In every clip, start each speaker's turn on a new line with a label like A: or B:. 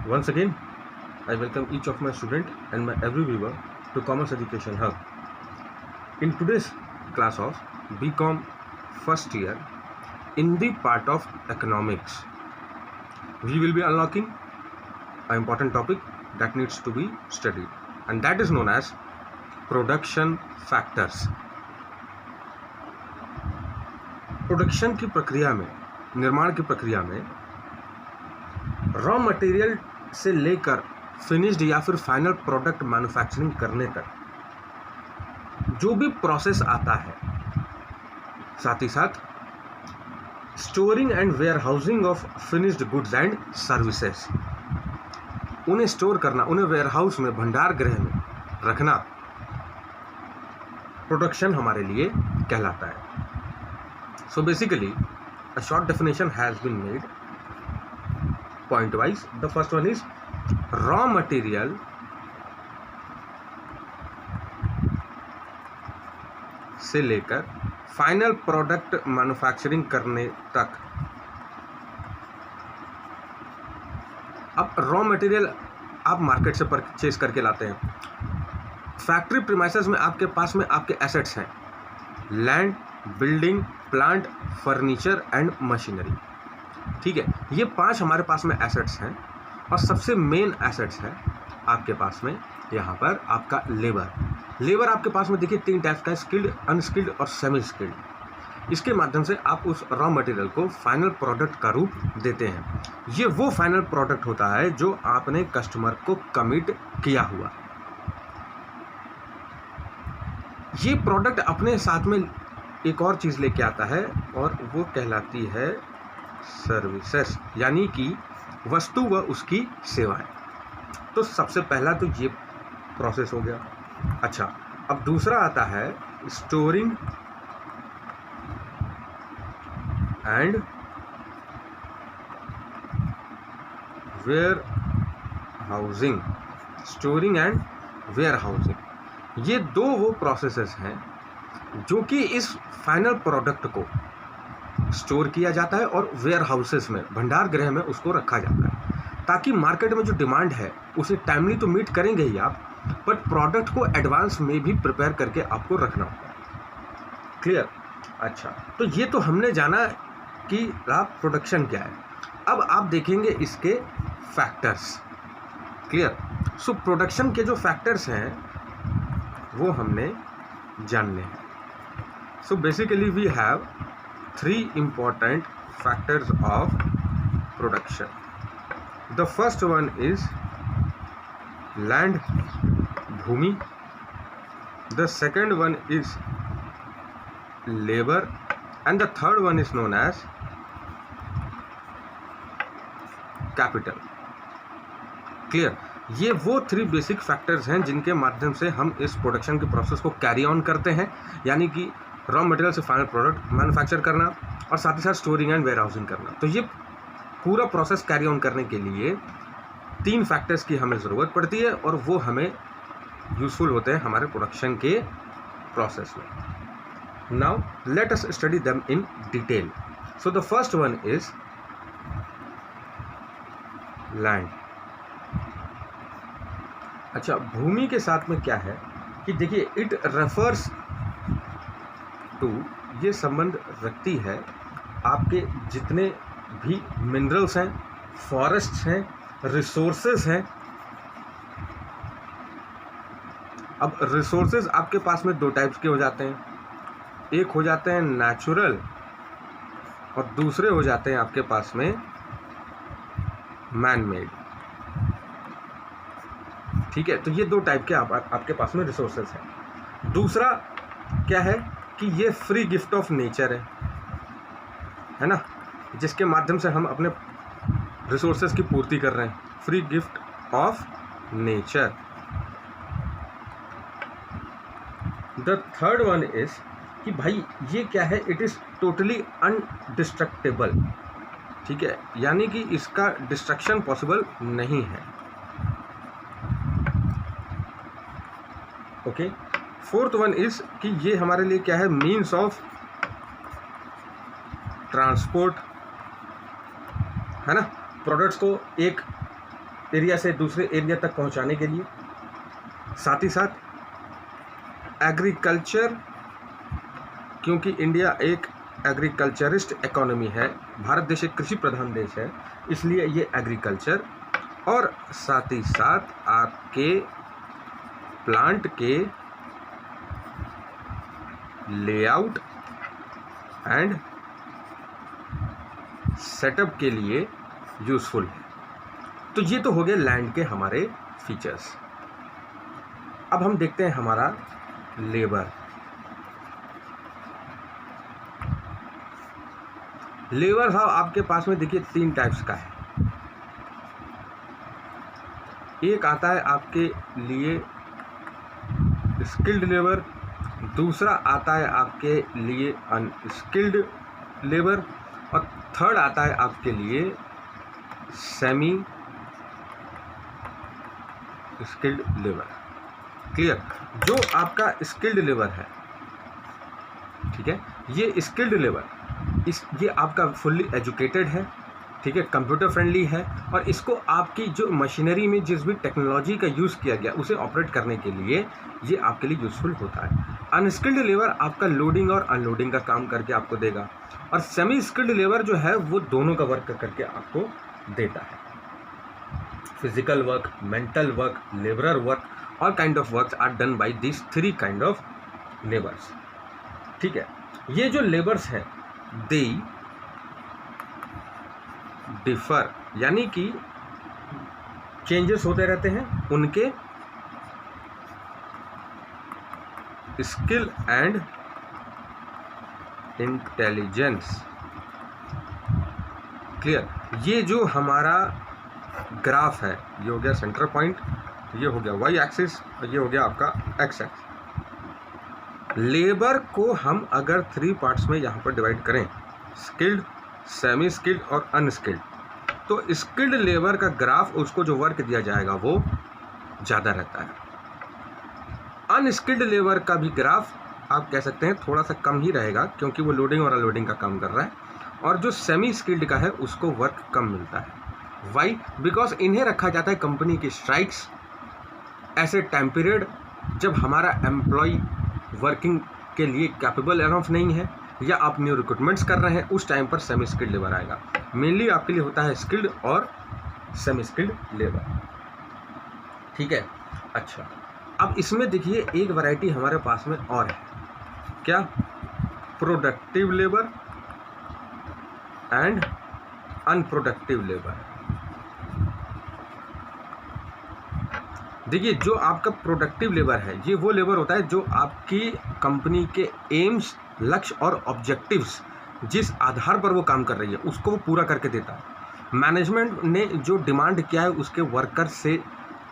A: Once again, I welcome each of my student and my every viewer to Commerce Education Hub. In today's class of BCom first year, in the part of economics, we will be unlocking an important topic that needs to be studied, and that is known as production factors. Production की प्रक्रिया में, निर्माण की प्रक्रिया में raw material से लेकर finished या फिर फाइनल प्रोडक्ट मैन्युफैक्चरिंग करने तक जो भी प्रोसेस आता है, साथ ही साथ storing and warehousing of finished goods and services, उन्हें स्टोर करना, उन्हें वेयर हाउस में, भंडार गृह में रखना प्रोडक्शन हमारे लिए कहलाता है. So basically, a short definition has been made point wise. The first one is raw material से लेकर फाइनल प्रोडक्ट मैन्युफैक्चरिंग करने तक. अब रॉ मटेरियल आप मार्केट से परचेज करके लाते हैं. फैक्ट्री प्रीमाइसेस में आपके पास में आपके एसेट्स हैं, land, building, plant, furniture and machinery. ठीक है, ये 5 हमारे पास में एसेट्स हैं. और सबसे मेन एसेट्स है आपके पास में यहाँ पर आपका लेबर. लेबर आपके पास में देखिए 3 टाइप्स का है, स्किल्ड, अनस्किल्ड और सेमी स्किल्ड. इसके माध्यम से आप उस रॉ मटेरियल को फाइनल प्रोडक्ट का रूप देते हैं. ये वो फाइनल प्रोडक्ट होता है जो आपने कस्टमर को कमिट किया हुआ. ये प्रोडक्ट अपने साथ में एक और चीज़ लेके आता है और वो कहलाती है सर्विसेज, यानी कि वस्तु व उसकी सेवाएं. तो सबसे पहला तो ये प्रोसेस हो गया. अच्छा, अब दूसरा आता है storing and warehousing. Storing and warehousing, ये 2 वो प्रोसेसेस हैं जो कि इस फाइनल प्रोडक्ट को स्टोर किया जाता है और वेयर हाउसेस में, भंडार गृह में उसको रखा जाता है, ताकि मार्केट में जो डिमांड है उसे टाइमली तो मीट करेंगे ही आप, बट प्रोडक्ट को एडवांस में भी प्रिपेयर करके आपको रखना होगा. क्लियर? अच्छा, तो ये तो हमने जाना कि आप प्रोडक्शन क्या है. अब आप देखेंगे इसके फैक्टर्स. क्लियर? सो प्रोडक्शन के जो फैक्टर्स हैं वो हमने जानने हैं. So basically we have 3 important factors of production. The first one is land, bhumi. The second one is labor, and the third one is known as capital. Clear? ये वो 3 basic factors हैं जिनके माध्यम से हम इस प्रोडक्शन के process को कैरी ऑन करते हैं, यानी कि रॉ मटेरियल से फाइनल प्रोडक्ट मैन्युफैक्चर करना और साथ ही साथ स्टोरिंग एंड वेयर हाउसिंग करना. तो ये पूरा प्रोसेस कैरी ऑन करने के लिए 3 फैक्टर्स की हमें ज़रूरत पड़ती है और वो हमें यूजफुल होते हैं हमारे प्रोडक्शन के प्रोसेस में. Now let us study them in detail. So the first one is land. अच्छा, भूमि के साथ में क्या है कि देखिए, इट रेफर्स टू, ये संबंध रखती है आपके जितने भी मिनरल्स हैं, फॉरेस्ट्स हैं, रिसोर्सेज हैं. अब रिसोर्सेज आपके पास में 2 टाइप्स के हो जाते हैं. एक हो जाते हैं नेचुरल और दूसरे हो जाते हैं आपके पास में मैन मेड. ठीक है, तो ये 2 टाइप के आपके पास में रिसोर्सेज हैं. दूसरा क्या है कि ये फ्री गिफ्ट ऑफ नेचर है ना, जिसके माध्यम से हम अपने रिसोर्सेज की पूर्ति कर रहे हैं. Free gift of nature. The third one is कि भाई ये क्या है, इट इज़ टोटली अनडिस्ट्रक्टेबल. ठीक है, यानी कि इसका डिस्ट्रक्शन पॉसिबल नहीं है. ओके. फोर्थ वन इज कि ये हमारे लिए क्या है, मीन्स ऑफ ट्रांसपोर्ट है ना. प्रोडक्ट्स को एक एरिया से दूसरे एरिया तक पहुंचाने के लिए। साथ ही साथ एग्रीकल्चर, क्योंकि इंडिया एक एग्रीकल्चरिस्ट इकोनॉमी है, भारत देश एक कृषि प्रधान देश है, इसलिए ये एग्रीकल्चर, और साथ ही साथ आपके प्लांट के लेआउट एंड सेटअप के लिए यूजफुल है। तो ये तो हो गए लैंड के हमारे फीचर्स। अब हम देखते हैं हमारा लेबर। लेबर साहब आपके पास में देखिए 3 टाइप्स का है। एक आता है आपके लिए स्किल्ड लेबर, दूसरा आता है आपके लिए अनस्किल्ड लेबर, और थर्ड आता है आपके लिए सेमी स्किल्ड लेबर। क्लियर? जो आपका स्किल्ड लेबर है, ठीक है, ये स्किल्ड लेबर, ये आपका फुल्ली एजुकेटेड है, ठीक है, कंप्यूटर फ्रेंडली है, और इसको आपकी जो मशीनरी में जिस भी टेक्नोलॉजी का यूज़ किया गया उसे ऑपरेट करने के लिए ये आपके लिए यूज़फुल होता है। अनस्किल्ड लेबर आपका लोडिंग और अनलोडिंग का काम करके आपको देगा, और सेमी स्किल्ड लेबर जो है वो दोनों का वर्क करके आपको देता है। Physical work, mental work, labourer work, all kind of works are done by this 3 kind of labours. ठीक है, ये जो लेबर्स है दे डिफर, यानी कि चेंजेस होते रहते हैं उनके स्किल एंड इंटेलिजेंस। क्लियर? ये जो हमारा ग्राफ है, ये हो गया सेंटर पॉइंट, ये हो गया वाई एक्सिस, और ये हो गया आपका एक्स एक्सिस। लेबर को हम अगर 3 पार्ट्स में यहाँ पर डिवाइड करें, स्किल्ड, सेमी स्किल्ड और अनस्किल्ड, तो स्किल्ड लेबर का ग्राफ, उसको जो वर्क दिया जाएगा वो ज़्यादा रहता है। अनस्किल्ड लेबर का भी ग्राफ आप कह सकते हैं थोड़ा सा कम ही रहेगा, क्योंकि वो लोडिंग और अनलोडिंग का काम कर रहा है, और जो सेमी स्किल्ड का है उसको वर्क कम मिलता है। वाई? बिकॉज इन्हें रखा जाता है कंपनी की स्ट्राइक्स ऐसे टाइम पीरियड जब हमारा एम्प्लॉय वर्किंग के लिए कैपेबल एनफ नहीं है, या आप न्यू रिक्रूटमेंट्स कर रहे हैं, उस टाइम पर सेमी स्किल्ड लेबर आएगा। मेनली आपके लिए होता है स्किल्ड और सेमी स्किल्ड लेबर। ठीक है, अच्छा, अब इसमें देखिए एक वैरायटी हमारे पास में और है, क्या? Productive labour and unproductive labour. देखिए, जो आपका प्रोडक्टिव लेबर है, ये वो लेबर होता है जो आपकी कंपनी के एम्स, लक्ष्य और ऑब्जेक्टिव्स जिस आधार पर वो काम कर रही है उसको वो पूरा करके देता है। मैनेजमेंट ने जो डिमांड किया है उसके वर्कर से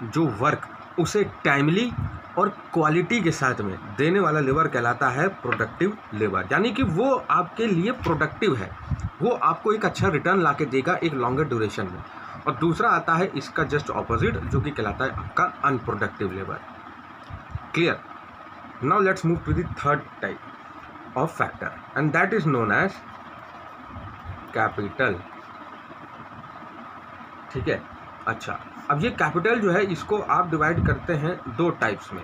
A: जो वर्क उसे टाइमली और क्वालिटी के साथ में देने वाला लेबर कहलाता है प्रोडक्टिव लेबर। यानी कि वो आपके लिए प्रोडक्टिव है, वो आपको एक अच्छा रिटर्न ला के देगा एक लॉन्गर ड्यूरेशन में। और दूसरा आता है इसका जस्ट ऑपोजिट, जो कि कहलाता है आपका unproductive labour. Clear? Now let's move to the third type of factor, and that is known as capital. ठीक है, अच्छा, अब ये कैपिटल जो है इसको आप डिवाइड करते हैं 2 टाइप्स में।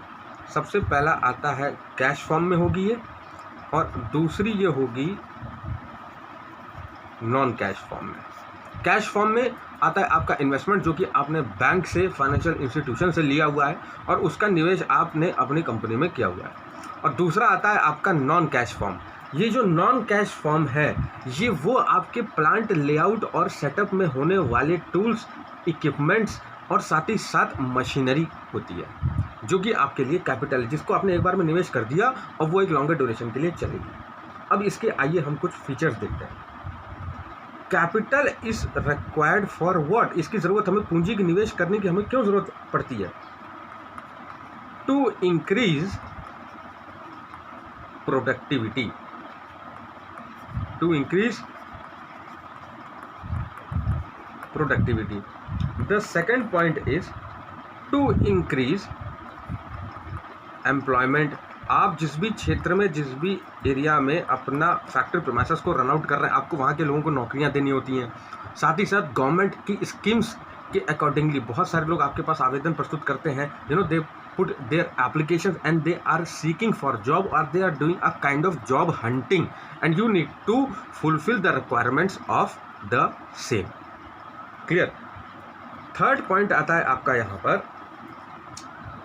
A: सबसे पहला आता है कैश फॉर्म में होगी ये, और दूसरी ये होगी नॉन कैश फॉर्म में। कैश फॉर्म में आता है आपका इन्वेस्टमेंट, जो कि आपने बैंक से, फाइनेंशियल इंस्टीट्यूशन से लिया हुआ है और उसका निवेश आपने अपनी कंपनी में किया हुआ है। और दूसरा आता है आपका नॉन कैश फॉर्म। ये जो नॉन कैश फॉर्म है, ये वो आपके प्लांट लेआउट और सेटअप में होने वाले टूल्स, इक्विपमेंट्स और साथ ही साथ मशीनरी होती है, जो कि आपके लिए कैपिटल है, जिसको आपने एक बार में निवेश कर दिया और वो एक लॉन्गर ड्यूरेशन के लिए चलेगी। अब इसके आइए हम कुछ फीचर्स देखते हैं। Capital is required for what? इसकी ज़रूरत हमें पूंजी की निवेश करने की हमें क्यों ज़रूरत पड़ती है? To increase productivity, to increase productivity. The second point is to increase employment. आप जिस भी क्षेत्र में, जिस भी एरिया में अपना फैक्ट्री प्रीमाइसेस को रन आउट कर रहे हैं, आपको वहाँ के लोगों को नौकरियाँ देनी होती हैं। साथ ही साथ गवर्नमेंट की स्कीम्स के अकॉर्डिंगली बहुत सारे लोग आपके पास आवेदन प्रस्तुत करते हैं, दे put their applications and they are seeking for job or they are doing a kind of job hunting and you need to fulfill the requirements of the same. Clear? Third point आता है आपका यहाँ पर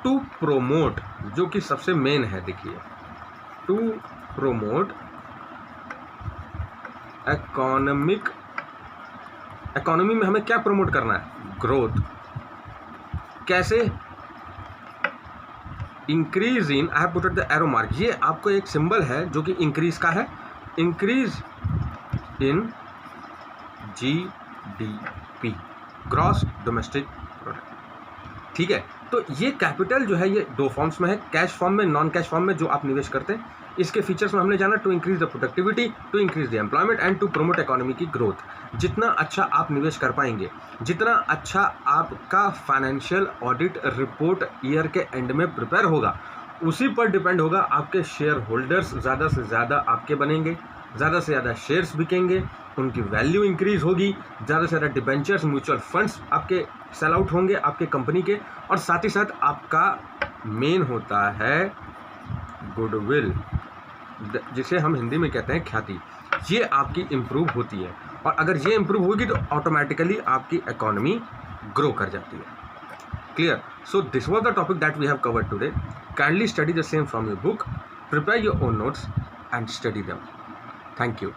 A: to promote, जो कि सबसे main है. देखिए, टू प्रोमोट इकोनॉमी में हमें क्या प्रमोट करना है? ग्रोथ. कैसे? Increase in, I have put the arrow mark, ये आपको एक सिंबल है जो कि इंक्रीज का है. Increase in GDP, gross domestic product. ठीक है, तो ये कैपिटल जो है ये दो फॉर्म्स में है, कैश फॉर्म में, नॉन कैश फॉर्म में जो आप निवेश करते हैं. इसके फीचर्स में हमने जाना to increase the productivity, to increase the employment and to promote economy की ग्रोथ. जितना अच्छा आप निवेश कर पाएंगे, जितना अच्छा आपका फाइनेंशियल ऑडिट रिपोर्ट ईयर के एंड में प्रिपेयर होगा, उसी पर डिपेंड होगा आपके शेयर होल्डर्स ज़्यादा से ज़्यादा आपके बनेंगे, ज़्यादा से ज़्यादा शेयर्स बिकेंगे, उनकी वैल्यू इंक्रीज होगी, ज़्यादा से ज़्यादा डिबेंचर्स, म्यूचुअल फंड्स आपके सेल आउट होंगे आपके कंपनी के, और साथ ही साथ आपका मेन होता है गुडविल, जिसे हम हिंदी में कहते हैं ख्याति. ये आपकी इम्प्रूव होती है, और अगर ये इम्प्रूव होगी तो ऑटोमेटिकली आपकी इकोनॉमी ग्रो कर जाती है. Clear? So this was the topic that we have covered today. Kindly study the same from your book, prepare your own notes and study them. Thank you.